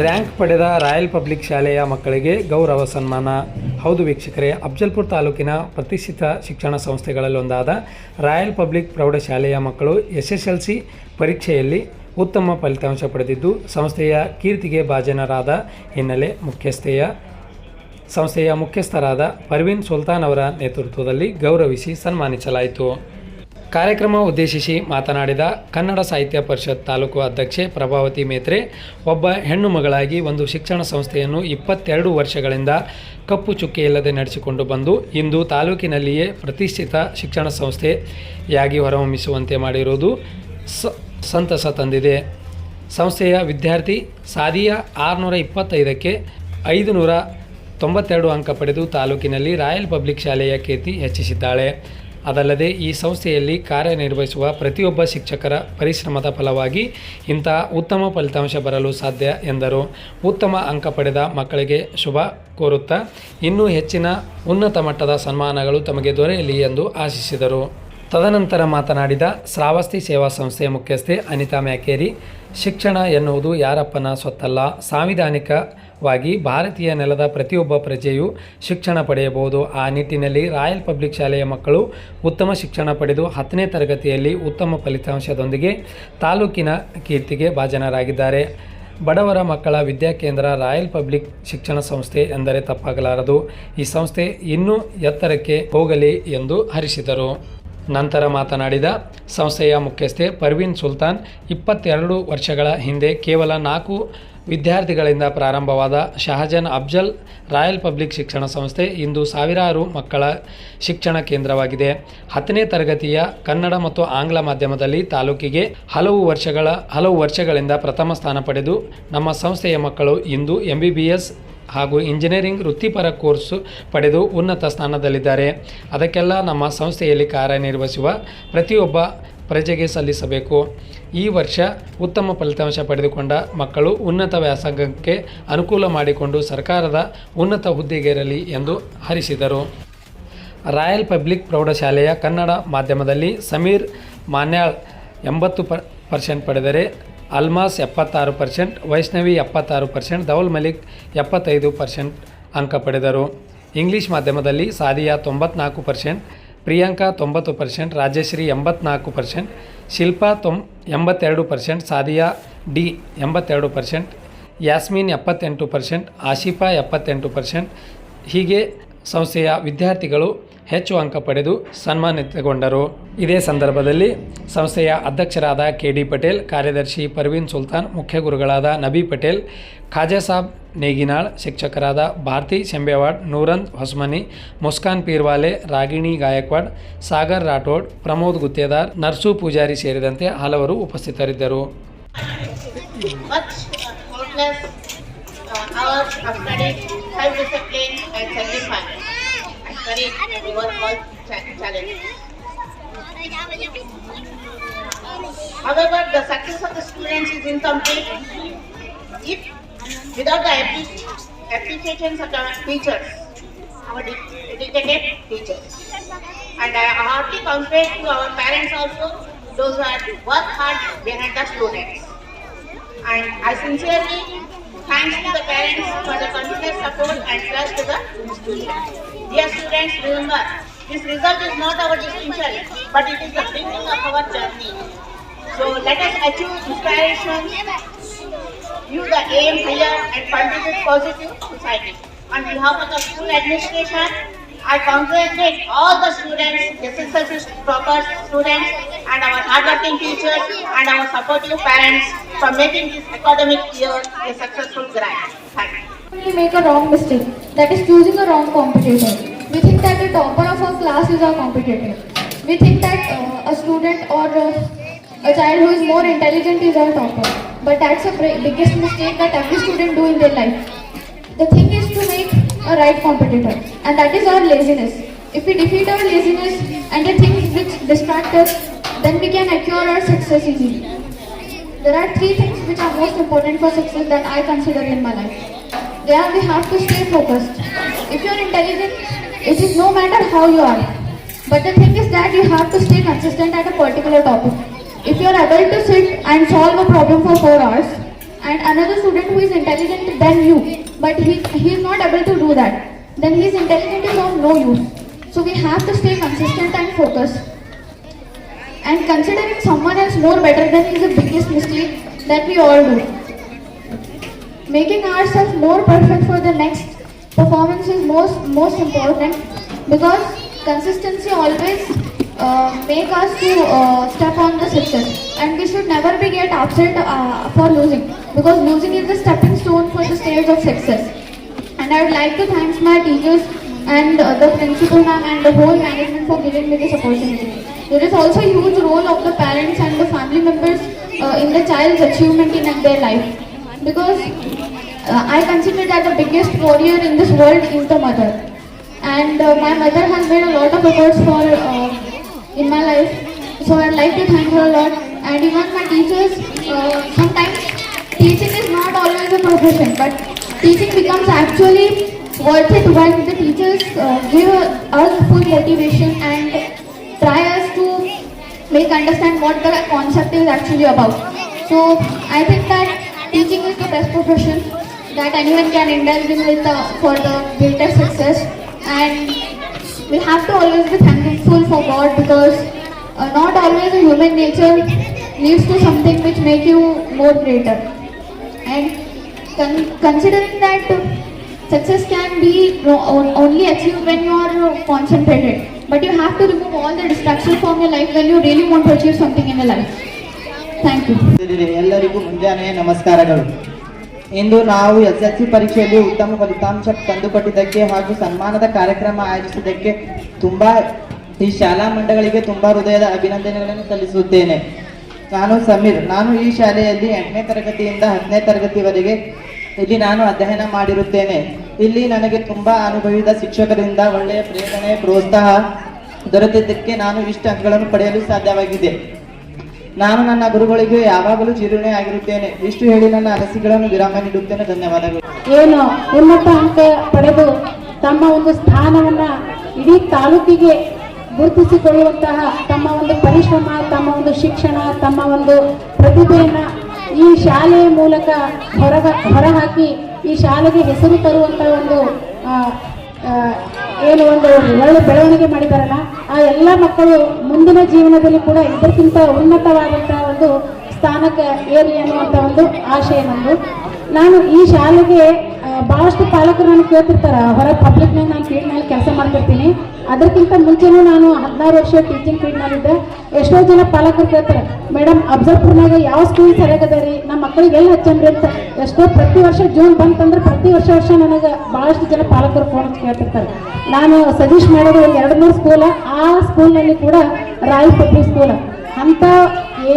Rank ಪಡೆದ royal public ಶಾಲೆಯ ಮಕ್ಕಳಿಗೆ ಗೌರವ ಸನ್ಮಾನ. ಹೌದು ವೀಕ್ಷಕರೇ, ಅಫ್ಜಲ್ಪುರ ತಾಲೂಕಿನ ಪ್ರತಿಷ್ಠಿತ ಶಿಕ್ಷಣ ಸಂಸ್ಥೆಗಳಲ್ಲಿ ಒಂದಾದ ರಾಯಲ್ ಪಬ್ಲಿಕ್ ಪ್ರೌಢಶಾಲೆಯ ಮಕ್ಕಳು SSLC ಪರೀಕ್ಷೆಯಲ್ಲಿ ಉತ್ತಮ ಫಲಿತಾಂಶ ಪಡೆದಿದ್ದು ಸಂಸ್ಥೆಯ ಕೀರ್ತಿಗೆ ಭಾಜನರಾದ ಹಿನ್ನೆಲೆ ಸಂಸ್ಥೆಯ ಮುಖ್ಯಸ್ಥರಾದ ಪರ್ವೀನ್ ಸುಲ್ತಾನ್ ಅವರ ನೇತೃತ್ವದಲ್ಲಿ ಗೌರವಿಸಿ ಸನ್ಮಾನಿಸಲಾಯಿತು. ಕಾರ್ಯಕ್ರಮ ಉದ್ದೇಶಿಸಿ ಮಾತನಾಡಿದ ಕನ್ನಡ ಸಾಹಿತ್ಯ ಪರಿಷತ್ ತಾಲೂಕು ಅಧ್ಯಕ್ಷೆ ಪ್ರಭಾವತಿ ಮೇತ್ರೆ, ಒಬ್ಬ ಹೆಣ್ಣು ಮಗಳಾಗಿ ಒಂದು ಶಿಕ್ಷಣ ಸಂಸ್ಥೆಯನ್ನು 22 ವರ್ಷಗಳಿಂದ ಕಪ್ಪು ಚುಕ್ಕೆಯಿಲ್ಲದೆ ನಡೆಸಿಕೊಂಡು ಬಂದು ಇಂದು ತಾಲೂಕಿನಲ್ಲಿಯೇ ಪ್ರತಿಷ್ಠಿತ ಶಿಕ್ಷಣ ಸಂಸ್ಥೆಯಾಗಿ ಹೊರಹೊಮ್ಮಿಸುವಂತೆ ಮಾಡಿರುವುದು ಸಂತಸ ತಂದಿದೆ. ಸಂಸ್ಥೆಯ ವಿದ್ಯಾರ್ಥಿ ಸಾದಿಯಾ 625ಕ್ಕೆ 592 ಅಂಕ ಪಡೆದು ತಾಲೂಕಿನಲ್ಲಿ ರಾಯಲ್ ಪಬ್ಲಿಕ್ ಶಾಲೆಯ ಕೀರ್ತಿ ಹೆಚ್ಚಿಸಿದ್ದಾಳೆ. ಅದಲ್ಲದೆ ಈ ಸಂಸ್ಥೆಯಲ್ಲಿ ಕಾರ್ಯನಿರ್ವಹಿಸುವ ಪ್ರತಿಯೊಬ್ಬ ಶಿಕ್ಷಕರ ಪರಿಶ್ರಮದ ಫಲವಾಗಿ ಇಂತಹ ಉತ್ತಮ ಫಲಿತಾಂಶ ಬರಲು ಸಾಧ್ಯ ಎಂದರು. ಉತ್ತಮ ಅಂಕ ಪಡೆದ ಮಕ್ಕಳಿಗೆ ಶುಭ ಕೋರುತ್ತಾ ಇನ್ನೂ ಹೆಚ್ಚಿನ ಉನ್ನತ ಮಟ್ಟದ ಸನ್ಮಾನಗಳು ತಮಗೆ ದೊರೆಯಲಿ ಎಂದು ಆಶಿಸಿದರು. ತದನಂತರ ಮಾತನಾಡಿದ ಶ್ರಾವಸ್ತಿ ಸೇವಾ ಸಂಸ್ಥೆಯ ಮುಖ್ಯಸ್ಥೆ ಅನಿತಾ ಮ್ಯಾಕೇರಿ, ಶಿಕ್ಷಣ ಎನ್ನುವುದು ಯಾರಪ್ಪನ ಸ್ವತ್ತಲ್ಲ. ಸಾಂವಿಧಾನಿಕವಾಗಿ ಭಾರತೀಯ ನೆಲದ ಪ್ರತಿಯೊಬ್ಬ ಪ್ರಜೆಯು ಶಿಕ್ಷಣ ಪಡೆಯಬಹುದು. ಆ ನಿಟ್ಟಿನಲ್ಲಿ ರಾಯಲ್ ಪಬ್ಲಿಕ್ ಶಾಲೆಯ ಮಕ್ಕಳು ಉತ್ತಮ ಶಿಕ್ಷಣ ಪಡೆದು 10ನೇ ತರಗತಿಯಲ್ಲಿ ಉತ್ತಮ ಫಲಿತಾಂಶದೊಂದಿಗೆ ತಾಲೂಕಿನ ಕೀರ್ತಿಗೆ ಭಾಜನರಾಗಿದ್ದಾರೆ. ಬಡವರ ಮಕ್ಕಳ ವಿದ್ಯಾಕೇಂದ್ರ ರಾಯಲ್ ಪಬ್ಲಿಕ್ ಶಿಕ್ಷಣ ಸಂಸ್ಥೆ ಎಂದರೆ ತಪ್ಪಾಗಲಾರದು. ಈ ಸಂಸ್ಥೆ ಇನ್ನೂ ಎತ್ತರಕ್ಕೆ ಹೋಗಲಿ ಎಂದು ಹರಿಸಿದರು. ನಂತರ ಮಾತನಾಡಿದ ಸಂಸ್ಥೆಯ ಮುಖ್ಯಸ್ಥೆ ಪರ್ವೀನ್ ಸುಲ್ತಾನ್, 22 ವರ್ಷಗಳ ಹಿಂದೆ ಕೇವಲ 4 ವಿದ್ಯಾರ್ಥಿಗಳಿಂದ ಪ್ರಾರಂಭವಾದ ಶಹಜಾನ್ ಅಫ್ಜಲ್ ರಾಯಲ್ ಪಬ್ಲಿಕ್ ಶಿಕ್ಷಣ ಸಂಸ್ಥೆ ಇಂದು ಸಾವಿರಾರು ಮಕ್ಕಳ ಶಿಕ್ಷಣ ಕೇಂದ್ರವಾಗಿದೆ. 10ನೇ ತರಗತಿಯ ಕನ್ನಡ ಮತ್ತು ಆಂಗ್ಲ ಮಾಧ್ಯಮದಲ್ಲಿ ತಾಲೂಕಿಗೆ ಹಲವು ವರ್ಷಗಳಿಂದ ಪ್ರಥಮ ಸ್ಥಾನ ಪಡೆದು ನಮ್ಮ ಸಂಸ್ಥೆಯ ಮಕ್ಕಳು ಇಂದು MBBS ಹಾಗೂ ಇಂಜಿನಿಯರಿಂಗ್ ವೃತ್ತಿಪರ ಕೋರ್ಸು ಪಡೆದು ಉನ್ನತ ಸ್ಥಾನದಲ್ಲಿದ್ದಾರೆ. ಅದಕ್ಕೆಲ್ಲ ನಮ್ಮ ಸಂಸ್ಥೆಯಲ್ಲಿ ಕಾರ್ಯನಿರ್ವಹಿಸುವ ಪ್ರತಿಯೊಬ್ಬ ಪ್ರಜೆಗೆ ಸಲ್ಲಿಸಬೇಕು. ಈ ವರ್ಷ ಉತ್ತಮ ಫಲಿತಾಂಶ ಪಡೆದುಕೊಂಡ ಮಕ್ಕಳು ಉನ್ನತ ವ್ಯಾಸಂಗಕ್ಕೆ ಅನುಕೂಲ ಮಾಡಿಕೊಂಡು ಸರ್ಕಾರದ ಉನ್ನತ ಹುದ್ದೆಗೇರಲಿ ಎಂದು ಹರಿಸಿದರು. ರಾಯಲ್ ಪಬ್ಲಿಕ್ ಪ್ರೌಢಶಾಲೆಯ ಕನ್ನಡ ಮಾಧ್ಯಮದಲ್ಲಿ ಸಮೀರ್ ಮಾನ್ಯಾಳ್ 80% ಪಡೆದರೆ ಅಲ್ಮಾಸ್ 76%, ವೈಷ್ಣವಿ 76%, ದೌಲ್ ಮಲಿಕ್ 75% ಅಂಕ ಪಡೆದರು. ಇಂಗ್ಲಿಷ್ ಮಾಧ್ಯಮದಲ್ಲಿ ಸಾದಿಯಾ 94%, ಪ್ರಿಯಾಂಕಾ 90%, ರಾಜಶ್ರೀ 84%, ಶಿಲ್ಪಾ 82%, ಸಾದಿಯಾ ಡಿ 82%, ಯಾಸ್ಮೀನ್ 78%, ಆಶಿಫಾ 78%. ಹೀಗೆ ಸಂಸ್ಥೆಯ ವಿದ್ಯಾರ್ಥಿಗಳು ಹೆಚ್ಚು ಅಂಕ ಪಡೆದು ಸನ್ಮಾನಿತಗೊಂಡರು. ಇದೇ ಸಂದರ್ಭದಲ್ಲಿ ಸಂಸ್ಥೆಯ ಅಧ್ಯಕ್ಷರಾದ KD ಪಟೇಲ್, ಕಾರ್ಯದರ್ಶಿ ಪರ್ವೀನ್ ಸುಲ್ತಾನ್, ಮುಖ್ಯ ಗುರುಗಳಾದ ನಬಿ ಪಟೇಲ್, ಖಾಜಾ ಸಾಬ್ ನೇಗಿನಾಳ್, ಶಿಕ್ಷಕರಾದ ಭಾರತಿ ಶೆಂಬೇವಾಡ್, ನೂರಂದ್ ಹೊಸ್ಮನಿ, ಮುಸ್ಕಾನ್ ಪೀರ್ವಾಲೆ, ರಾಗಿಣಿ ಗಾಯಕ್ವಾಡ್, ಸಾಗರ್ ರಾಠೋಡ್, ಪ್ರಮೋದ್ ಗುತ್ತೇದಾರ್, ನರ್ಸು ಪೂಜಾರಿ ಸೇರಿದಂತೆ ಹಲವರು ಉಪಸ್ಥಿತರಿದ್ದರು. However, the success of the students is incomplete if without the appreciations of the teachers, our dedicated teachers. And I heartily congratulate to our parents also, those who have worked hard behind the students. And I sincerely thanks to the parents for the continuous support and trust to the students. Dear students, remember, this result is not our distinction, but it is the beginning of our journey. So let us achieve inspiration, use the aim higher and contribute positive to society. On behalf of the school administration, I congratulate all the students, SSLC toppers, students, and our hardworking teachers and our supportive parents for making this academic year a successful grind. Thank you. We make a wrong mistake, that is choosing a wrong competitor. We think that the topper of our class is our competitor. We think that a student or a child who is more intelligent is our topper. But that's the biggest mistake that every student do in their life. The thing is to make a right competitor, and that is our laziness. If we defeat our laziness and the things which distract us, then we can acquire our success easily. There are 3 things which are most important for success that I consider in my life. We have to stay focused. If you are intelligent, it is no matter how you are. But the thing is that you have to stay consistent at a particular topic. If you are able to sit and solve a problem for 4 hours and another student who is intelligent than you, but he is not able to do that, then his intelligence is of no use. So we have to stay consistent and focused. And considering someone else more better than is the biggest mistake that we all do. Making ourselves more perfect for the next performance is most important, because consistency always make us to step on the success, and we should never be get upset for losing, because losing is the stepping stone for the stage of success. And I would like to thank my teachers and the principal ma'am and the whole management for giving me this opportunity. There is also a huge role of the parents and the family members in the child's achievement in their life, because I consider that the biggest warrior in this world is the mother, and my mother has made a lot of efforts for in my life, so I'd like to thank her a lot. And even my teachers, sometimes teaching is not always a profession, but teaching becomes actually worth it when the teachers give us full motivation and try us to make understand what the concept is actually about. So I think that teaching is the best profession that anyone can indulge in with for the greatest success, and we have to always be thankful for God, because not always a human nature leads to something which make you more greater. And considering that success can be only achieved when you are concentrated, but you have to remove all the distractions from your life when you really want to achieve something in your life. Thank you. ಎಲ್ಲರಿಗೂ ಮುಂಜಾನೆ ನಮಸ್ಕಾರಗಳು. ಇಂದು ನಾವು SSLC ಪರೀಕ್ಷೆಯಲ್ಲಿ ಉತ್ತಮ ಫಲಿತಾಂಶ ತಂದುಕೊಟ್ಟಿದ್ದಕ್ಕೆ ಹಾಗೂ ಸನ್ಮಾನದ ಕಾರ್ಯಕ್ರಮ ಆಯೋಜಿಸಿದ್ದಕ್ಕೆ ಈ ಶಾಲಾ ಮಂಡಳಿಗೆ ತುಂಬಾ ಹೃದಯದ ಅಭಿನಂದನೆಗಳನ್ನು ಸಲ್ಲಿಸುತ್ತೇನೆ. ನಾನು ಸಮೀರ್. ನಾನು ಈ ಶಾಲೆಯಲ್ಲಿ 8ನೇ ತರಗತಿಯಿಂದ 10ನೇ ತರಗತಿವರೆಗೆ ಇಲ್ಲಿ ನಾನು ಅಧ್ಯಯನ ಮಾಡಿರುತ್ತೇನೆ. ಇಲ್ಲಿ ನನಗೆ ತುಂಬಾ ಅನುಭವಿದ ಶಿಕ್ಷಕರಿಂದ ಒಳ್ಳೆಯ ಪ್ರೇರಣೆ ಪ್ರೋತ್ಸಾಹ ದೊರೆತಿದ್ದಕ್ಕೆ ನಾನು ಇಷ್ಟ ಅಂಕಗಳನ್ನು ಪಡೆಯಲು ಸಾಧ್ಯವಾಗಿದೆ. ನಾನು ನನ್ನ ಗುರುಗಳಿಗೆ ಯಾವಾಗಲೂ ಚಿರುಣೆ ಆಗಿರುತ್ತೇನೆ. ಇಷ್ಟು ಹೇಳಿ ನನ್ನ ಅನಿಸಿಕೆಗಳನ್ನು ವಿರಾಮ ನೀಡುತ್ತೇನೆ. ಧನ್ಯವಾದಗಳು. ಏನು ಉನ್ನತ ಅಂಕ ಪಡೆದು ತಮ್ಮ ಒಂದು ಸ್ಥಾನವನ್ನ ಇಡೀ ತಾಲೂಕಿಗೆ ಗುರುತಿಸಿಕೊಳ್ಳುವಂತಹ ತಮ್ಮ ಒಂದು ಪರಿಶ್ರಮ, ತಮ್ಮ ಒಂದು ಶಿಕ್ಷಣ, ತಮ್ಮ ಒಂದು ಪ್ರತಿಭೆಯನ್ನ ಈ ಶಾಲೆಯ ಮೂಲಕ ಹೊರಹಾಕಿ ಈ ಶಾಲೆಗೆ ಹೆಸರು ತರುವಂತ ಒಂದು ಏನು ಒಂದು ಒಳ್ಳೆ ಬೆಳವಣಿಗೆ ಮಾಡಿದಾರಲ್ಲ, ಆ ಎಲ್ಲ ಮಕ್ಕಳು ಮುಂದಿನ ಜೀವನದಲ್ಲಿ ಕೂಡ ಇದಕ್ಕಿಂತ ಉನ್ನತವಾದಂತಹ ಒಂದು ಸ್ಥಾನಕ್ಕೆ ಏರಲಿ ಅನ್ನುವಂಥ ಒಂದು ಆಶಯ ನಮ್ಮದು. ನಾನು ಈ ಶಾಲೆಗೆ ಭಾಳಷ್ಟು ಪಾಲಕರು ನನಗೆ ಕೇಳ್ತಿರ್ತಾರೆ, ಹೊರ ಪಬ್ಲಿಕ್ನಾಗ ನಾನು ಫೀಲ್ಡ್ನಲ್ಲಿ ಕೆಲಸ ಮಾಡ್ತಿರ್ತೀನಿ. ಅದಕ್ಕಿಂತ ಮುಂಚೆನೂ ನಾನು 16 ವರ್ಷ ಟೀಚಿಂಗ್ ಫೀಲ್ಡ್ನಲ್ಲಿದ್ದೆ. ಎಷ್ಟೋ ಜನ ಪಾಲಕರು ಕೇಳ್ತಾರೆ, ಮೇಡಮ್ ಅಬ್ಸರ್ಪುರ್ನಾಗ ಯಾವ ಸ್ಕೂಲ್ ಸರಿಯಾಗದ ರೀ, ನಮ್ಮ ಮಕ್ಕಳಿಗೆ ಎಲ್ಲಿ ಹಚ್ಚನ್ರಿ ಅಂತ. ಎಷ್ಟೋ ಪ್ರತಿ ವರ್ಷ ಜೂನ್ ಬಂತಂದ್ರೆ ಪ್ರತಿ ವರ್ಷ ನನಗೆ ಭಾಳಷ್ಟು ಜನ ಪಾಲಕರು ಫೋನ್ ಹಚ್ಚಿ ಕೇಳ್ತಿರ್ತಾರೆ. ನಾನು ಸಜೆಸ್ಟ್ ಮಾಡೋದು ಒಂದು 2-3 ಸ್ಕೂಲ. ಆ ಸ್ಕೂಲ್ನಲ್ಲಿ ಕೂಡ ರಾಯಲ್ ಪಬ್ಲಿಕ್ ಸ್ಕೂಲ್ ಅಂತ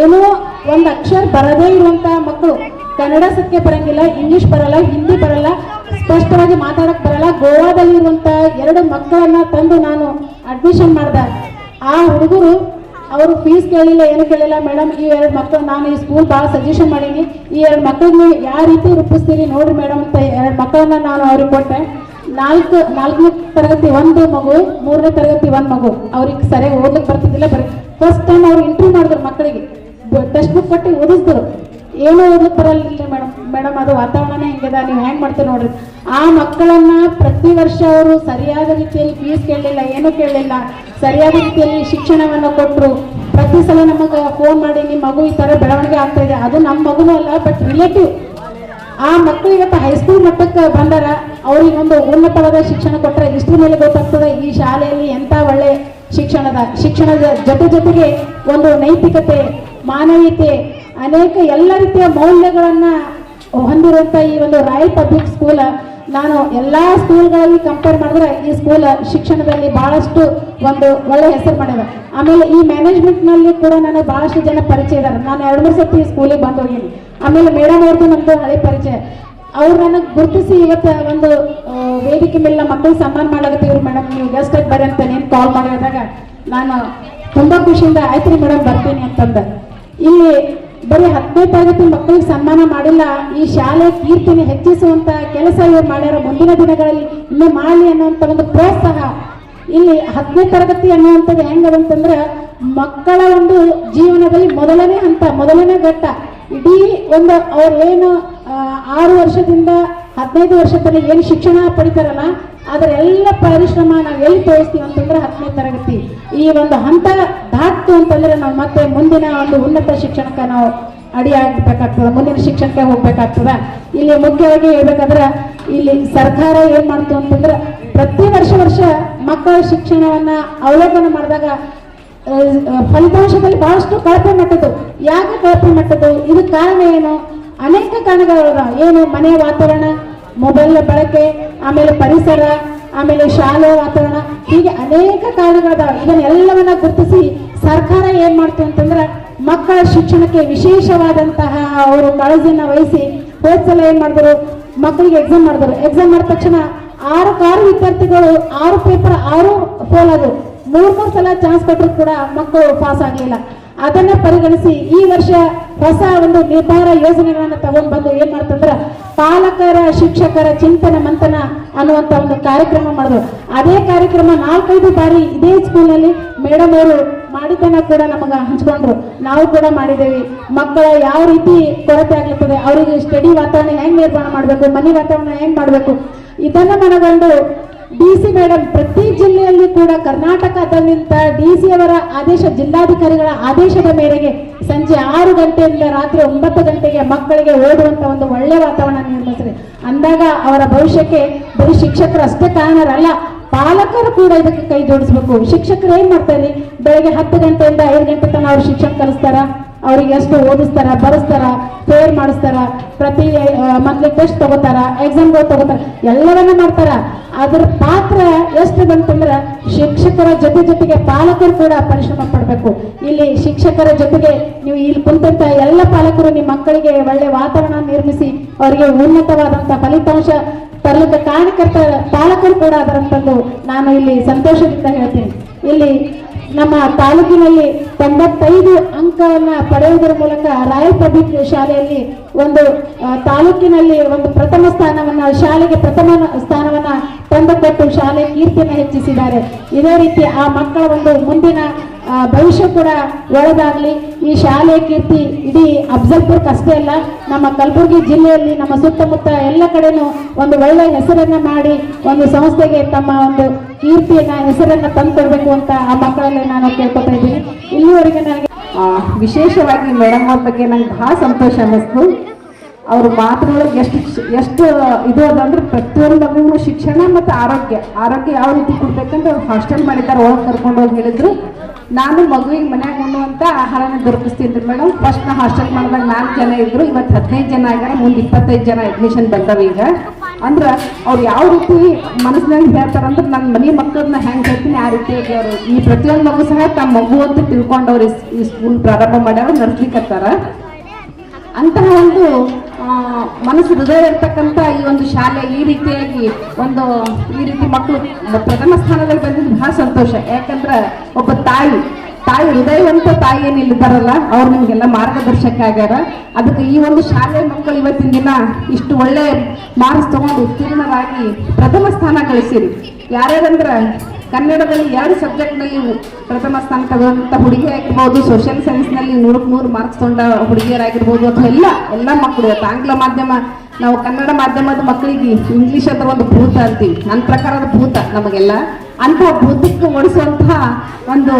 ಏನೋ ಒಂದು ಅಕ್ಷರ ಬರದೇ ಇರುವಂಥ ಮಕ್ಕಳು, ಕನ್ನಡ ಸತ್ಯ ಬರಂಗಿಲ್ಲ, ಇಂಗ್ಲಿಷ್ ಬರಲ್ಲ, ಹಿಂದಿ ಬರಲ್ಲ, ಸ್ಪಷ್ಟವಾಗಿ ಮಾತಾಡಕ್ ಬರಲ್ಲ, ಗೋವಾದಲ್ಲಿರುವಂಥ 2 ಮಕ್ಕಳನ್ನ ತಂದು ನಾನು ಅಡ್ಮಿಷನ್ ಮಾಡಿದೆ. ಆ ಹುಡುಗರು ಅವರು ಫೀಸ್ ಕೇಳಿಲ್ಲ, ಏನು ಕೇಳಿಲ್ಲ, ಮೇಡಮ್ ಈ 2 ಮಕ್ಕಳು ನಾನು ಈ ಸ್ಕೂಲ್ ಭಾಳ ಸಜೆಷನ್ ಮಾಡೀನಿ, ಈ 2 ಮಕ್ಕಳಿಗೆ ನೀವು ಯಾವ ರೀತಿ ರೂಪಿಸ್ತೀರಿ ನೋಡ್ರಿ ಮೇಡಮ್ ಅಂತ 2 ಮಕ್ಕಳನ್ನ ನಾನು ಅವ್ರಿಗೆ ಕೊಟ್ಟೆ. 4ನೇ ತರಗತಿ 1 ಮಗು, 3ನೇ ತರಗತಿ 1 ಮಗು. ಅವ್ರಿಗೆ ಸರಿಯಾಗಿ ಓದ್ಲಿಕ್ಕೆ ಬರ್ತಿದ್ದಿಲ್ಲ. ಫಸ್ಟ್ ಟೈಮ್ ಅವ್ರು ಇಂಟರ್ವ್ಯೂ ಮಾಡಿದ್ರು, ಮಕ್ಕಳಿಗೆ ಟೆಕ್ಸ್ಟ್ ಬುಕ್ ಕೊಟ್ಟು ಓದಿಸಿದ್ರು. ಏನೂ ಓದಕ್ಕೆ ಬರಲಿಲ್ಲ ಮೇಡಮ್ ಅದು ವಾತಾವರಣ ಹೆಂಗದ, ನೀವು ಹೆಂಗೆ ಮಾಡ್ತೀರಿ ನೋಡ್ರಿ. ಆ ಮಕ್ಕಳನ್ನ ಪ್ರತಿ ವರ್ಷ ಅವರು ಸರಿಯಾದ ರೀತಿಯಲ್ಲಿ ಫೀಸ್ ಕೇಳಲಿಲ್ಲ, ಏನೂ ಕೇಳಲಿಲ್ಲ, ಸರಿಯಾದ ರೀತಿಯಲ್ಲಿ ಶಿಕ್ಷಣವನ್ನು ಕೊಟ್ಟರು. ಪ್ರತಿ ಸಲ ನಮಗೆ ಫೋನ್ ಮಾಡಿ ನಿಮ್ಮ ಮಗು ಈ ಥರ ಬೆಳವಣಿಗೆ ಆಗ್ತಾ ಇದೆ, ಅದು ನಮ್ಮ ಮಗುನೂ ಅಲ್ಲ ಬಟ್ ರಿಲೇಟಿವ್. ಆ ಮಕ್ಕಳು ಇವತ್ತು ಹೈಸ್ಕೂಲ್ ಮಟ್ಟಕ್ಕೆ ಬಂದಾರ, ಅವ್ರಿಗೆ ಒಂದು ಉನ್ನತವಾದ ಶಿಕ್ಷಣ ಕೊಟ್ಟರೆ ಇಷ್ಟರ ಮೇಲೆ ಗೊತ್ತಾಗ್ತದೆ ಈ ಶಾಲೆಯಲ್ಲಿ ಎಂಥ ಒಳ್ಳೆ ಶಿಕ್ಷಣದ ಜೊತೆಗೆ ಒಂದು ನೈತಿಕತೆ, ಮಾನವೀಯತೆ, ಅನೇಕ ಎಲ್ಲ ರೀತಿಯ ಮೌಲ್ಯಗಳನ್ನು ಹೊಂದಿರುವಂಥ ಈ ಒಂದು ರಾಯಲ್ ಪಬ್ಲಿಕ್ ಸ್ಕೂಲ್, ನಾನು ಎಲ್ಲ ಸ್ಕೂಲ್ಗಳಲ್ಲಿ ಕಂಪೇರ್ ಮಾಡಿದ್ರೆ ಈ ಸ್ಕೂಲ್ ಶಿಕ್ಷಣದಲ್ಲಿ ಭಾಳಷ್ಟು ಒಂದು ಒಳ್ಳೆ ಹೆಸರು ಮಾಡಿದೆ. ಆಮೇಲೆ ಈ ಮ್ಯಾನೇಜ್ಮೆಂಟ್ನಲ್ಲಿ ಕೂಡ ನನಗೆ ಭಾಳಷ್ಟು ಜನ ಪರಿಚಯ ಇದ್ದಾರೆ. ನಾನು 2-3 ಸತಿ ಈ ಸ್ಕೂಲಿಗೆ ಬಂದು ಹೋಗೀನಿ. ಆಮೇಲೆ ಮೇಡಮ್ ಅವ್ರದ್ದು ನಮ್ಮದು ಹಳೆ ಪರಿಚಯ. ಅವ್ರು ನನಗೆ ಗುರುತಿಸಿ ಇವತ್ತು ಒಂದು ವೇದಿಕೆ ಮೇಲೆ ನಮ್ಮ ಮಕ್ಕಳಿಗೆ ಸನ್ಮಾನ ಮಾಡಾಕತ್ತೀವ್ರಿ ಮೇಡಮ್, ನೀವು ಗೆಸ್ಟ್ ಆಗಿ ಬರ್ರಿ ಅಂತ ನೀನು ಕಾಲ್ ಮಾಡಿದಾಗ ನಾನು ತುಂಬ ಖುಷಿಯಿಂದ ಆಯ್ತು ರೀ ಮೇಡಮ್ ಬರ್ತೀನಿ ಅಂತಂದೆ. ಇಲ್ಲಿ ಬರೀ 10ನೇ ತರಗತಿ ಮಕ್ಕಳಿಗೆ ಸನ್ಮಾನ ಮಾಡಿಲ್ಲ, ಈ ಶಾಲೆ ಕೀರ್ತಿನ ಹೆಚ್ಚಿಸುವಂತ ಕೆಲಸ ಇವ್ರು ಮಾಡ್ಯಾರ. ಮುಂದಿನ ದಿನಗಳಲ್ಲಿ ಇನ್ನೂ ಮಾಡಲಿ ಅನ್ನುವಂಥ ಒಂದು ಪ್ರೋತ್ಸಾಹ. ಇಲ್ಲಿ 10ನೇ ತರಗತಿ ಅನ್ನುವಂಥದ್ದು ಹೆಂಗದಂತಂದ್ರೆ ಮಕ್ಕಳ ಒಂದು ಜೀವನದಲ್ಲಿ ಮೊದಲನೇ ಹಂತ, ಮೊದಲನೇ ಘಟ್ಟ. ಇಡೀ ಒಂದು ಅವ್ರು ಏನು 6 ವರ್ಷದಿಂದ 15 ವರ್ಷ ತನಕ ಏನು ಶಿಕ್ಷಣ ಪಡಿತಾರಲ್ಲ ಅದರ ಎಲ್ಲ ಪರಿಶ್ರಮ ನಾವು ಎಲ್ಲಿ ತೋರಿಸ್ತೀವಿ ಅಂತಂದ್ರೆ 10ನೇ ತರಗತಿ ಈ ಒಂದು ಹಂತ ದಾಟ್ತು ಅಂತಂದ್ರೆ ನಾವು ಮತ್ತೆ ಮುಂದಿನ ಒಂದು ಉನ್ನತ ಶಿಕ್ಷಣಕ್ಕೆ ನಾವು ಅಡಿ ಆಗಬೇಕಾಗ್ತದೆ, ಮುಂದಿನ ಶಿಕ್ಷಣಕ್ಕೆ ಹೋಗ್ಬೇಕಾಗ್ತದೆ. ಇಲ್ಲಿ ಮುಖ್ಯವಾಗಿ ಹೇಳ್ಬೇಕಾದ್ರೆ ಇಲ್ಲಿ ಸರ್ಕಾರ ಏನ್ ಮಾಡ್ತು ಅಂತಂದ್ರೆ ಪ್ರತಿ ವರ್ಷ ಮಕ್ಕಳ ಶಿಕ್ಷಣವನ್ನ ಅವಲೋಕನ ಮಾಡಿದಾಗ ಫಲಿತಾಂಶದಲ್ಲಿ ಬಹಳಷ್ಟು ಕಳಪೆ ಮಟ್ಟದ್ದು. ಯಾಕೆ ಕಳಪೆ ಮಟ್ಟದ್ದು? ಇದಕ್ಕೆ ಕಾರಣ ಏನು? ಅನೇಕ ಕಾರಣಗಳಿದಾವ. ಏನು? ಮನೆಯ ವಾತಾವರಣ, ಮೊಬೈಲ್ ಬಳಕೆ, ಆಮೇಲೆ ಪರಿಸರ, ಆಮೇಲೆ ಶಾಲೆ ವಾತಾವರಣ, ಹೀಗೆ ಅನೇಕ ಕಾರಣಗಳಿದಾವ. ಇದನ್ನೆಲ್ಲವನ್ನ ಗುರುತಿಸಿ ಸರ್ಕಾರ ಏನ್ ಮಾಡ್ತು ಅಂತಂದ್ರೆ ಮಕ್ಕಳ ಶಿಕ್ಷಣಕ್ಕೆ ವಿಶೇಷವಾದಂತಹ ಅವರು ಕಾಳಜಿಯನ್ನ ವಹಿಸಿ ಹೋದ್ಸಲ ಏನ್ ಮಾಡಿದ್ರು, ಮಕ್ಕಳಿಗೆ ಎಕ್ಸಾಮ್ ಮಾಡಿದ್ರು. ಎಕ್ಸಾಮ್ ಮಾಡಿದ ತಕ್ಷಣ 6 ವಿದ್ಯಾರ್ಥಿಗಳು 6 ಪೇಪರ್ 6 ಫೇಲ್ ಆದ್ರು. 3 ಸಲ ಚಾನ್ಸ್ ಕೊಟ್ಟರು ಕೂಡ ಮಕ್ಕಳು ಪಾಸ್ ಆಗಲಿಲ್ಲ. ಅದನ್ನ ಪರಿಗಣಿಸಿ ಈ ವರ್ಷ ಹೊಸ ಒಂದು ನಿರ್ಧಾರ ಯೋಜನೆಗಳನ್ನ ತಗೊಂಡ್ ಬಂದು ಏನ್ ಮಾಡ್ತಂದ್ರ ಪಾಲಕರ ಶಿಕ್ಷಕರ ಚಿಂತನ ಮಂಥನ ಅನ್ನುವಂತ ಒಂದು ಕಾರ್ಯಕ್ರಮ ಮಾಡಿದ್ರು. ಅದೇ ಕಾರ್ಯಕ್ರಮ 4-5 ಬಾರಿ ಇದೇ ಸ್ಕೂಲ್ನಲ್ಲಿ ಮೇಡಮ್ ಅವರು ಮಾಡಿದ್ದನ್ನ ಕೂಡ ನಮಗ ಹಂಚ್ಕೊಂಡ್ರು. ನಾವು ಕೂಡ ಮಾಡಿದ್ದೇವೆ. ಮಕ್ಕಳ ಯಾವ ರೀತಿ ಕೊರತೆ ಆಗ್ಲಿರ್ತದೆ, ಅವರಿಗೆ ಸ್ಟಡಿ ವಾತಾವರಣ ಹೆಂಗ್ ನಿರ್ಮಾಣ ಮಾಡಬೇಕು, ಮನೆ ವಾತಾವರಣ ಹೆಂಗ್ ಮಾಡಬೇಕು, ಇದನ್ನ ಮನಗಂಡು DC ಮೇಡಮ್ ಪ್ರತಿ ಜಿಲ್ಲೆಯಲ್ಲಿ ಕೂಡ ಕರ್ನಾಟಕದಲ್ಲಿಂದ DC ಅವರ ಆದೇಶ, ಜಿಲ್ಲಾಧಿಕಾರಿಗಳ ಆದೇಶದ ಮೇರೆಗೆ ಸಂಜೆ 6 ಗಂಟೆಯಿಂದ ರಾತ್ರಿ 9 ಗಂಟೆಗೆ ಮಕ್ಕಳಿಗೆ ಓದುವಂತ ಒಂದು ಒಳ್ಳೆ ವಾತಾವರಣ ನಿರ್ಮಿಸ್ರಿ. ಅಂದಾಗ ಅವರ ಭವಿಷ್ಯಕ್ಕೆ ಬರೀ ಶಿಕ್ಷಕರು ಅಷ್ಟೇ ಕಾರಣರಲ್ಲ, ಪಾಲಕರು ಕೂಡ ಇದಕ್ಕೆ ಕೈ ಜೋಡಿಸ್ಬೇಕು. ಶಿಕ್ಷಕರು ಏನ್ ಮಾಡ್ತಾರೆ? ಬೆಳಗ್ಗೆ 10 ಗಂಟೆಯಿಂದ 5 ಗಂಟೆ ತನಕ ಅವ್ರು ಶಿಕ್ಷಣ ಕಲಿಸ್ತಾರ, ಅವ್ರಿಗೆ ಎಷ್ಟು ಓದಿಸ್ತಾರ, ಬರೆಸ್ತಾರ, ಫೇರ್ ಮಾಡಿಸ್ತಾರ, ಪ್ರತಿ ಮಂತ್ಲಿ ಟೆಸ್ಟ್ ತಗೋತಾರ, ಎಕ್ಸಾಮ್ಗಳು ತಗೋತಾರ, ಎಲ್ಲವನ್ನ ಮಾಡ್ತಾರ. ಅದ್ರ ಪಾತ್ರ ಎಷ್ಟು ಬಂತಂದ್ರ ಶಿಕ್ಷಕರ ಜೊತೆಗೆ ಪಾಲಕರು ಕೂಡ ಪರಿಶ್ರಮ ಪಡ್ಬೇಕು. ಇಲ್ಲಿ ಶಿಕ್ಷಕರ ಜೊತೆಗೆ ನೀವು ಇಲ್ಲಿ ಕುಂತಂತ ಎಲ್ಲ ಪಾಲಕರು ನಿಮ್ಮ ಮಕ್ಕಳಿಗೆ ಒಳ್ಳೆ ವಾತಾವರಣ ನಿರ್ಮಿಸಿ ಅವರಿಗೆ ಉನ್ನತವಾದಂತ ಫಲಿತಾಂಶ ತರಲಿಕ್ಕೆ ಕಾರಣಕರ್ತ ಪಾಲಕರು ಕೂಡ ಅದರಂತಂದು ನಾನು ಇಲ್ಲಿ ಸಂತೋಷದಿಂದ ಹೇಳ್ತೀನಿ. ಇಲ್ಲಿ ನಮ್ಮ ತಾಲೂಕಿನಲ್ಲಿ 95 ಅಂಕವನ್ನ ಪಡೆಯುವುದರ ಮೂಲಕ ರಾಯಲ್ ಪಬ್ಲಿಕ್ ಶಾಲೆಯಲ್ಲಿ ಒಂದು ತಾಲೂಕಿನಲ್ಲಿ ಒಂದು ಪ್ರಥಮ ಸ್ಥಾನವನ್ನ, ಶಾಲೆಗೆ ಪ್ರಥಮ ಸ್ಥಾನವನ್ನ ತಂದುಕೊಟ್ಟು ಶಾಲೆ ಕೀರ್ತಿಯನ್ನು ಹೆಚ್ಚಿಸಿದ್ದಾರೆ. ಇದೇ ರೀತಿ ಆ ಮಕ್ಕಳ ಒಂದು ಮುಂದಿನ ಭವಿಷ್ಯ ಕೂಡ ಒಳ್ಳೆದಾಗ್ಲಿ. ಈ ಶಾಲೆಯ ಕೀರ್ತಿ ಇಡೀ ಅಫ್ಜಲ್ಪುರಕ್ಕೆ ಅಷ್ಟೇ ಅಲ್ಲ, ನಮ್ಮ ಕಲಬುರಗಿ ಜಿಲ್ಲೆಯಲ್ಲಿ ನಮ್ಮ ಸುತ್ತಮುತ್ತ ಎಲ್ಲ ಕಡೆನೂ ಒಂದು ಒಳ್ಳೆ ಹೆಸರನ್ನ ಮಾಡಿ ಒಂದು ಸಂಸ್ಥೆಗೆ ತಮ್ಮ ಒಂದು ಕೀರ್ತಿಯನ್ನ, ಹೆಸರನ್ನ ತಂದುಕೊಡ್ಬೇಕು ಅಂತ ಆ ಮಕ್ಕಳಲ್ಲಿ ನಾನು ಕೇಳ್ಕೊತಾ ಇದ್ದೀನಿ. ಇಲ್ಲಿವರೆಗೆ ನನಗೆ ವಿಶೇಷವಾಗಿ ಮೇಡಮ್ ಅವ್ರ ಬಗ್ಗೆ ನಂಗೆ ಬಹಳ ಸಂತೋಷ ಅನ್ನಿಸ್ತು. ಅವ್ರ ಮಾತುಗಳಿಗೆ ಎಷ್ಟು ಇದು ಅದಂದ್ರೆ ಪ್ರತಿಯೊಂದು ಮಗುವಿನ ಶಿಕ್ಷಣ ಮತ್ತು ಆರೋಗ್ಯ ಯಾವ ರೀತಿ ಕೊಡ್ಬೇಕಂತ ಅವ್ರು ಹಾಸ್ಟೆಲ್ ಮಾಡಿದ್ದಾರೆ, ಒಳಗೆ ಕರ್ಕೊಂಡು ಹೋಗಿ ಹೇಳಿದ್ರು. ನಾನು ಮಗುವಿಗೆ ಮನ್ಯಾಗ ಉಣ್ಣುವಂಥ ಆಹಾರನ ದೊರಕಿಸ್ತೀನಿ ಮೇಡಮ್. ಫಸ್ಟ್ ನಾ ಹಾಸ್ಟೆಲ್ ಮಾಡಿದಾಗ 4 ಜನ ಇದ್ರು, ಇವತ್ತು 15 ಜನ ಆಗ್ಯಾರ, ಮುಂದೆ 25 ಜನ ಅಡ್ಮಿಷನ್ ಬಂದವ. ಈಗ ಅಂದ್ರೆ ಅವ್ರು ಯಾವ ರೀತಿ ಮನಸ್ಸಿನಲ್ಲಿ ಹೇಳ್ತಾರಂದ್ರೆ ನನ್ನ ಮನೆ ಮಕ್ಕಳನ್ನ ಹೆಂಗೆ ಹೇಳ್ತೀನಿ ಆ ರೀತಿಯಾಗಿ ಅವರು ಈ ಪ್ರತಿಯೊಂದು ಮಗು ಸಹ ತಮ್ಮ ಮಗು ಅಂತ ತಿಳ್ಕೊಂಡು ಅವ್ರು ಈ ಸ್ಕೂಲ್ ಪ್ರಾರಂಭ ಮಾಡ್ಯಾರ, ನಡೆಸ್ಲಿಕ್ಕತ್ತಾರ. ಅಂತಹ ಒಂದು ಮನಸ್ಸು ಹೃದಯ ಇರ್ತಕ್ಕಂಥ ಈ ಒಂದು ಶಾಲೆ ಈ ರೀತಿಯಾಗಿ ಈ ರೀತಿ ಮಕ್ಕಳು ಪ್ರಥಮ ಸ್ಥಾನದಲ್ಲಿ ಬಂದಿದ್ದು ಬಹಳ ಸಂತೋಷ. ಯಾಕಂದ್ರೆ ಒಬ್ಬ ತಾಯಿ ಹೃದಯವಂತ ತಾಯಿ ಏನಿದ್ದಾರಲ್ಲ ಅವ್ರು ನಿಮಗೆಲ್ಲ ಮಾರ್ಗದರ್ಶಕ ಆಗ್ಯಾರ. ಅದಕ್ಕೆ ಈ ಒಂದು ಶಾಲೆ ಮಕ್ಕಳು ಇವತ್ತಿನ ದಿನ ಇಷ್ಟು ಒಳ್ಳೆ ಮಾರ್ಕ್ಸ್ ತಗೊಂಡು ಉತ್ತೀರ್ಣರಾಗಿ ಪ್ರಥಮ ಸ್ಥಾನ ಗಳಿಸಿರಿ. ಯಾರ್ಯಾರಂದ್ರೆ ಕನ್ನಡದಲ್ಲಿ 2 ಸಬ್ಜೆಕ್ಟ್ನಲ್ಲಿ ಪ್ರಥಮ ಸ್ಥಾನ ತಗೊಂಡಂಥ ಹುಡುಗಿ ಆಗಿರ್ಬೋದು, ಸೋಷಿಯಲ್ ಸೈನ್ಸ್ನಲ್ಲಿ 100ಕ್ಕೆ 100 ಮಾರ್ಕ್ಸ್ ತೊಗೊಂಡ ಹುಡುಗಿಯರಾಗಿರ್ಬೋದು, ಅಥವಾ ಎಲ್ಲ ಮಕ್ಕಳು. ಆಂಗ್ಲ ಮಾಧ್ಯಮ, ನಾವು ಕನ್ನಡ ಮಾಧ್ಯಮದ ಮಕ್ಕಳಿಗೆ ಇಂಗ್ಲೀಷ್ ಅಂತ ಒಂದು ಭೂತ ಅಂತೀವಿ, ನನ್ನ ಪ್ರಕಾರದ ಭೂತ ನಮಗೆಲ್ಲ. ಅಂತಹ ಭೂತಕ್ಕೆ ಓಡಿಸುವಂತಹ ಒಂದು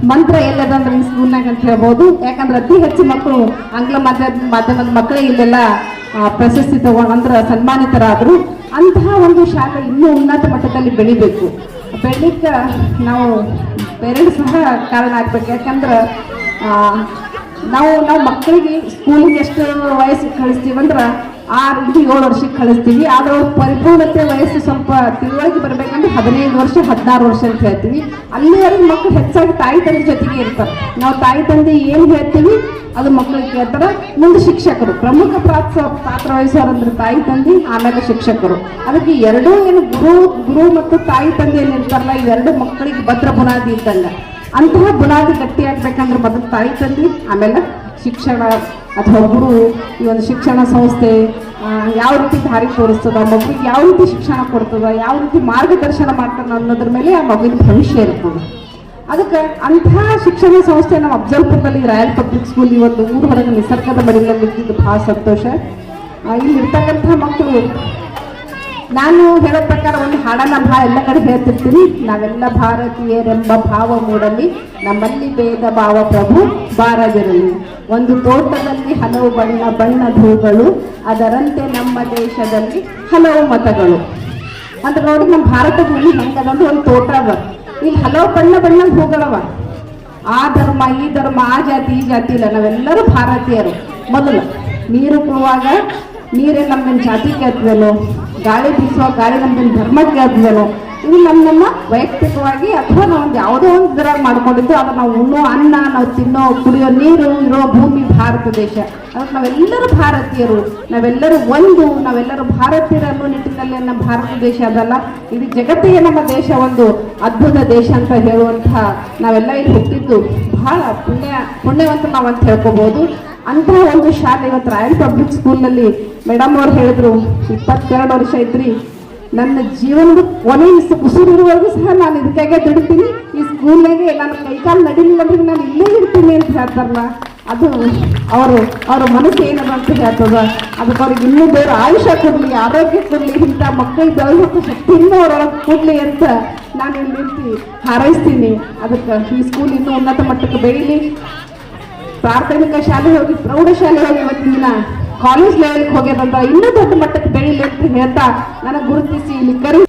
ಮಂತ್ರ ಎಲ್ಲದಂದ್ರೆ ಈ ಸ್ಕೂಲ್ನಾಗ ಅಂತ ಹೇಳ್ಬೋದು. ಯಾಕಂದ್ರೆ ಅತಿ ಹೆಚ್ಚು ಮಕ್ಕಳು ಆಂಗ್ಲ ಮಾಧ್ಯಮದ ಮಕ್ಕಳೇ ಇಲ್ಲೆಲ್ಲ ಪ್ರಶಸ್ತಿ ತಗೊಂಡ್ರೆ ಸನ್ಮಾನಿತರಾದರು. ಅಂತಹ ಒಂದು ಶಾಲೆ ಇನ್ನೂ ಉನ್ನತ ಮಟ್ಟದಲ್ಲಿ ಬೆಳಿಬೇಕು. ಬೆಳಿಲಿಕ್ಕೆ ನಾವು ಪೇರೆಂಟ್ಸ್ ಸಹ ಕಾರಣ ಆಗ್ಬೇಕು. ಯಾಕಂದ್ರೆ ನಾವು ಮಕ್ಕಳಿಗೆ ಸ್ಕೂಲಿಗೆ ಎಷ್ಟು ವಯಸ್ಸಿಗೆ ಕಳಿಸ್ತೀವಿ ಅಂದ್ರೆ 6-7 ವರ್ಷಕ್ಕೆ ಕಳಿಸ್ತೀವಿ. ಆದ್ರೆ ಅವ್ರ ಪರಿಪೂರ್ಣತೆ ವಯಸ್ಸು ಸ್ವಲ್ಪ ತಿಳುವಳಿಕೆ ಬರಬೇಕಂದ್ರೆ 15 ವರ್ಷ 16 ವರ್ಷ ಅಂತ ಹೇಳ್ತೀವಿ. ಅಲ್ಲಿವರೆಗೆ ಮಕ್ಕಳು ಹೆಚ್ಚಾಗಿ ತಾಯಿ ತಂದೆ ಜೊತೆಗೆ ಇರ್ತಾರೆ. ನಾವು ತಾಯಿ ತಂದೆ ಏನು ಹೇಳ್ತೀವಿ ಅದು ಮಕ್ಕಳಿಗೆ ಕೇಳ್ತಾರೆ. ಮುಂದೆ ಶಿಕ್ಷಕರು ಪ್ರಮುಖ ಪಾತ್ರ ವಹಿಸೋರಂದ್ರೆ ತಾಯಿ ತಂದೆ, ಆಮೇಲೆ ಶಿಕ್ಷಕರು. ಅದಕ್ಕೆ ಎರಡೂ ಏನು ಗುರು ಮತ್ತು ತಾಯಿ ತಂದೆ ಏನಿರ್ತಾರಲ್ಲ, ಇವೆರಡು ಮಕ್ಕಳಿಗೆ ಭದ್ರ ಬುನಾದಿ ಇದ್ದಂಗೆ. ಅಂತಹ ಬುನಾದಿ ಗಟ್ಟಿ ಆಗ್ಬೇಕಂದ್ರೆ ಮೊದಲು ತಾಯಿ ತಂದೆ, ಆಮೇಲೆ ಶಿಕ್ಷಣ ಅಥವಾ ಗುರು. ಈ ಒಂದು ಶಿಕ್ಷಣ ಸಂಸ್ಥೆ ಯಾವ ರೀತಿ ದಾರಿ ತೋರಿಸ್ತದ, ಮಗುವಿಗೆ ಯಾವ ರೀತಿ ಶಿಕ್ಷಣ ಕೊಡ್ತದ, ಯಾವ ರೀತಿ ಮಾರ್ಗದರ್ಶನ ಮಾಡ್ತಾರ ಅನ್ನೋದ್ರ ಮೇಲೆ ಆ ಮಗುವಿನ ಭವಿಷ್ಯ ಇರ್ತದೆ. ಅದಕ್ಕೆ ಅಂತಹ ಶಿಕ್ಷಣ ಸಂಸ್ಥೆ ನಮ್ಮ ಅಫ್ಜಲ್ಪುರದಲ್ಲಿ ರಾಯಲ್ ಪಬ್ಲಿಕ್ ಸ್ಕೂಲ್ ಇವತ್ತು ಊರು ಹೊರಗೆ ನಿಸರ್ಗದ ಮಡಿಲಲ್ಲಿ ಇದ್ದಿದ್ದು ಬಹಳ ಸಂತೋಷ. ಇಲ್ಲಿರ್ತಕ್ಕಂಥ ಮಕ್ಕಳು, ನಾನು ಹೇಳೋ ಪ್ರಕಾರ ಒಂದು ಹಾಡನ್ನ ಎಲ್ಲ ಕಡೆ ಹೇಳ್ತಿರ್ತೀನಿ. ನಾವೆಲ್ಲ ಭಾರತೀಯರೆಂಬ ಭಾವ ಮೂಡಲಿ, ನಮ್ಮಲ್ಲಿ ಭೇದ ಭಾವ ಪ್ರಭು ಬಾರದಿರಲಿ. ಒಂದು ತೋಟದಲ್ಲಿ ಹಲವು ಬಣ್ಣದ ಹೂಗಳು, ಅದರಂತೆ ನಮ್ಮ ದೇಶದಲ್ಲಿ ಹಲವು ಮತಗಳು ಅಂತ. ನೋಡಿ ನಮ್ಮ ಭಾರತ ಭೂಮಿ ಹೆಂಗದಂದ್ರೆ ಒಂದು ತೋಟ ಅದ, ಇಲ್ಲಿ ಹಲವು ಬಣ್ಣದ ಹೂಗಳವ. ಆ ಧರ್ಮ ಈ ಧರ್ಮ, ಆ ಜಾತಿ ಈ ಜಾತಿ ಇಲ್ಲ, ನಾವೆಲ್ಲರೂ ಭಾರತೀಯರು. ಮೊದಲು ನೀರು ಕುಡುವಾಗ ನೀರೇ ನಮ್ಮನ್ನ ಜಾತಿಗೆ ಹತ್ವೇನೋ, ಗಾಳಿ ಬೀಸುವ ಗಾಳಿ ನಮ್ಮನ್ನ ಧರ್ಮಕ್ಕೆ ಹತ್ವೇನೋ, ಇದು ನಮ್ಮ ವೈಯಕ್ತಿಕವಾಗಿ ಅಥವಾ ನಾವು ಒಂದು ಯಾವುದೋ ಒಂದು ಇದರಾಗ ಮಾಡ್ಕೊಂಡಿದ್ದು. ಅದು ನಾವು ಉಣ್ಣೋ ಅನ್ನ, ನಾವು ತಿನ್ನೋ ಕುಡಿಯೋ ನೀರು ಇರೋ ಭೂಮಿ ಭಾರತ ದೇಶ. ಅದಕ್ಕೆ ನಾವೆಲ್ಲರೂ ಭಾರತೀಯರು, ನಾವೆಲ್ಲರೂ ಒಂದು, ನಾವೆಲ್ಲರೂ ಭಾರತೀಯರು ಅನ್ನೋ ನಿಟ್ಟಿನಲ್ಲಿ ನಮ್ಮ ಭಾರತ ದೇಶ ಅದಲ್ಲ, ಇದು ಜಗತ್ತಿಗೆ ನಮ್ಮ ದೇಶ ಒಂದು ಅದ್ಭುತ ದೇಶ ಅಂತ ಹೇಳುವಂತಹ ನಾವೆಲ್ಲ ಇಲ್ಲಿ ಹುಟ್ಟಿದ್ದು ಬಹಳ ಪುಣ್ಯವಂತ ನಾವಂತ ಹೇಳ್ಕೋಬಹುದು. ಅಂತಹ ಒಂದು ಶಾಲೆ ಇವತ್ತು ರಾಯಲ್ ಪಬ್ಲಿಕ್ ಸ್ಕೂಲ್ನಲ್ಲಿ ಮೇಡಮ್ ಅವ್ರು ಹೇಳಿದ್ರು 22 ವರ್ಷ ಐತ್ರಿ, ನನ್ನ ಜೀವನದ ಕೊನೆ ಉಸಿರಿರುವವರೆಗೂ ಸಹ ನಾನು ಇದಕ್ಕಾಗೆ ದುಡಿತೀನಿ, ಈ ಸ್ಕೂಲ್ನಾಗೆ ನನ್ನ ಕೈಕಾಲು ನಡಿಲಿಲ್ಲ ಅಂದ್ರೆ ನಾನು ಇಲ್ಲೇ ಇರ್ತೀನಿ ಅಂತ ಹೇಳ್ತಾರಲ್ಲ, ಅದು ಅವರ ಮನಸ್ಸು ಏನದ ಅಂತ ಹೇಳ್ತದ. ಅದಕ್ಕೆ ಅವ್ರಿಗೆ ಇನ್ನೂ ಬೇರೆ ಆಯುಷ್ಯ ಕೊಡಲಿ, ಆರೋಗ್ಯ ಕೊಡಲಿ, ಇಂಥ ಮಕ್ಕಳು ಬೆಳೆಸೋಕೆ ಶಕ್ತಿ ಇನ್ನೂ ಅವರೊಳಗೆ ಕೊಡಲಿ ಅಂತ ನಾನು ಇಲ್ಲಿ ನಿಂತು ಹಾರೈಸ್ತೀನಿ. ಅದಕ್ಕೆ ಈ ಸ್ಕೂಲ್ ಇನ್ನೂ ಉನ್ನತ ಮಟ್ಟಕ್ಕೆ ಬೆಳೀಲಿ. ಪ್ರಾಥಮಿಕ ಶಾಲೆ ಹೋಗಿ ಪ್ರೌಢಶಾಲೆ ಹೋಗಿ ಇವತ್ತಿನ ದಿನ ಕಾಲೇಜ್ ಲೆವೆಲ್ಗೆ ಹೋಗ್ಯದಂತ ಇನ್ನೂ ದೊಡ್ಡ ಮಟ್ಟಕ್ಕೆ ಬೆಳೀಲಿ ಅಂತ ಹೇಳ್ತಾ ನನಗೆ ಗುರುತಿಸಿ ಇಲ್ಲಿ ಕರೆ